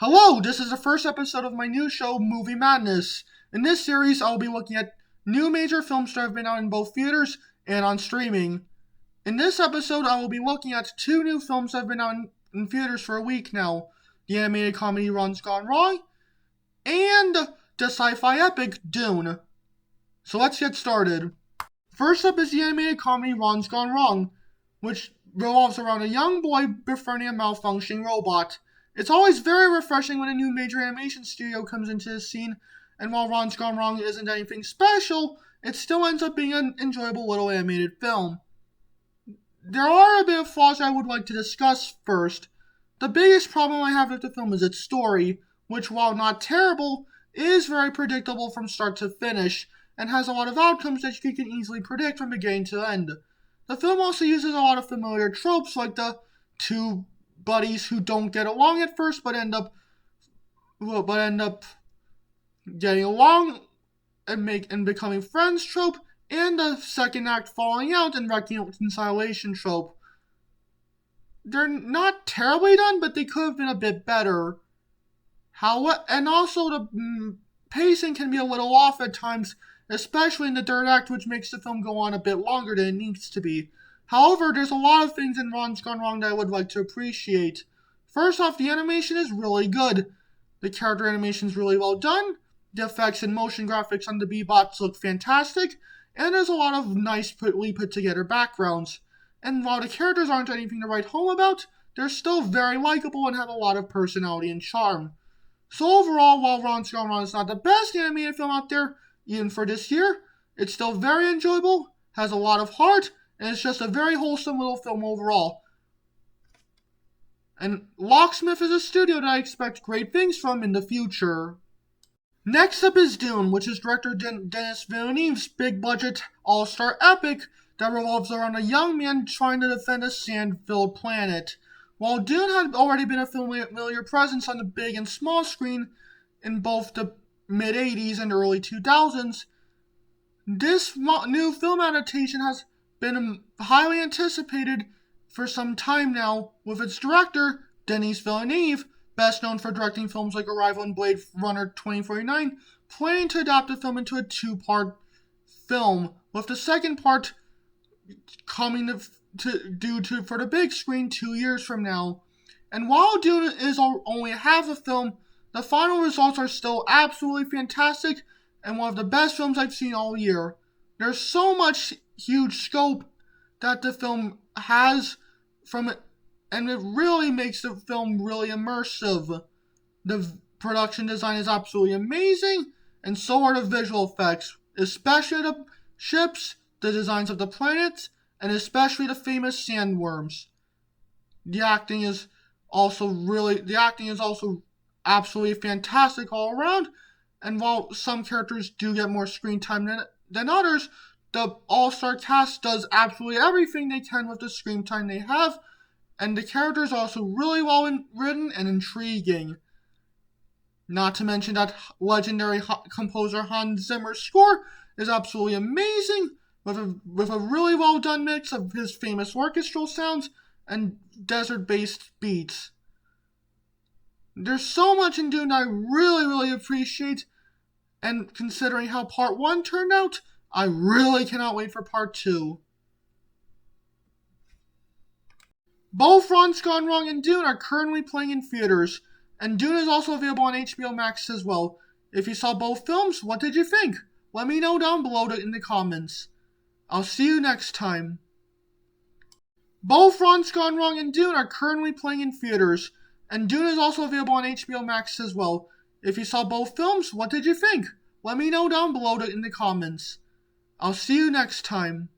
Hello, this is the first episode of my new show, Movie Madness. In this series, I'll be looking at new major films that have been out in both theaters and on streaming. In this episode, I will be looking at two new films that have been out in theaters for a week now. The animated comedy Ron's Gone Wrong, and the sci-fi epic Dune. So let's get started. First up is the animated comedy Ron's Gone Wrong, which revolves around a young boy befriending a malfunctioning robot. It's always very refreshing when a new major animation studio comes into the scene, and while Ron's Gone Wrong isn't anything special, it still ends up being an enjoyable little animated film. There are a bit of flaws I would like to discuss first. The biggest problem I have with the film is its story, which, while not terrible, is very predictable from start to finish, and has a lot of outcomes that you can easily predict from beginning to end. The film also uses a lot of familiar tropes like the two buddies who don't get along at first but end up getting along and becoming friends trope, and the second act falling out and reconciliation trope. They're not terribly done, but they could have been a bit better. And also the pacing can be a little off at times, especially in the third act, which makes the film go on a bit longer than it needs to be. However, there's a lot of things in Ron's Gone Wrong that I would like to appreciate. First off, the animation is really good. The character animation is really well done. The effects and motion graphics on the B-bots look fantastic. And there's a lot of nicely put together backgrounds. And while the characters aren't anything to write home about, they're still very likable and have a lot of personality and charm. So overall, while Ron's Gone Wrong is not the best animated film out there, even for this year, it's still very enjoyable, has a lot of heart, and it's just a very wholesome little film overall. And Locksmith is a studio that I expect great things from in the future. Next up is Dune, which is director Denis Villeneuve's big-budget all-star epic that revolves around a young man trying to defend a sand-filled planet. While Dune had already been a familiar presence on the big and small screen in both the mid-80s and early 2000s, this new film adaptation has been highly anticipated for some time now, with its director, Denis Villeneuve, best known for directing films like Arrival and Blade Runner 2049, planning to adapt the film into a two-part film, with the second part coming for the big screen 2 years from now. And while Dune is only half a film, the final results are still absolutely fantastic and one of the best films I've seen all year. There's so much huge scope that the film has from it, and it really makes the film really immersive. The production design is absolutely amazing, and so are the visual effects, especially the ships, the designs of the planets, and especially the famous sandworms. The acting is also absolutely fantastic all around, and while some characters do get more screen time than others, the all-star cast does absolutely everything they can with the screen time they have, and the characters are also really well written and intriguing. Not to mention that legendary composer Hans Zimmer's score is absolutely amazing, with a really well done mix of his famous orchestral sounds and desert-based beats. There's so much in Dune I really appreciate, and considering how part 1 turned out, I really cannot wait for part 2. Both Ron's Gone Wrong and Dune are currently playing in theaters, and Dune is also available on HBO Max as well. If you saw both films, what did you think? Let me know down below in the comments. I'll see you next time. Both Ron's Gone Wrong and Dune are currently playing in theaters, and Dune is also available on HBO Max as well. If you saw both films, what did you think? Let me know down below in the comments. I'll see you next time.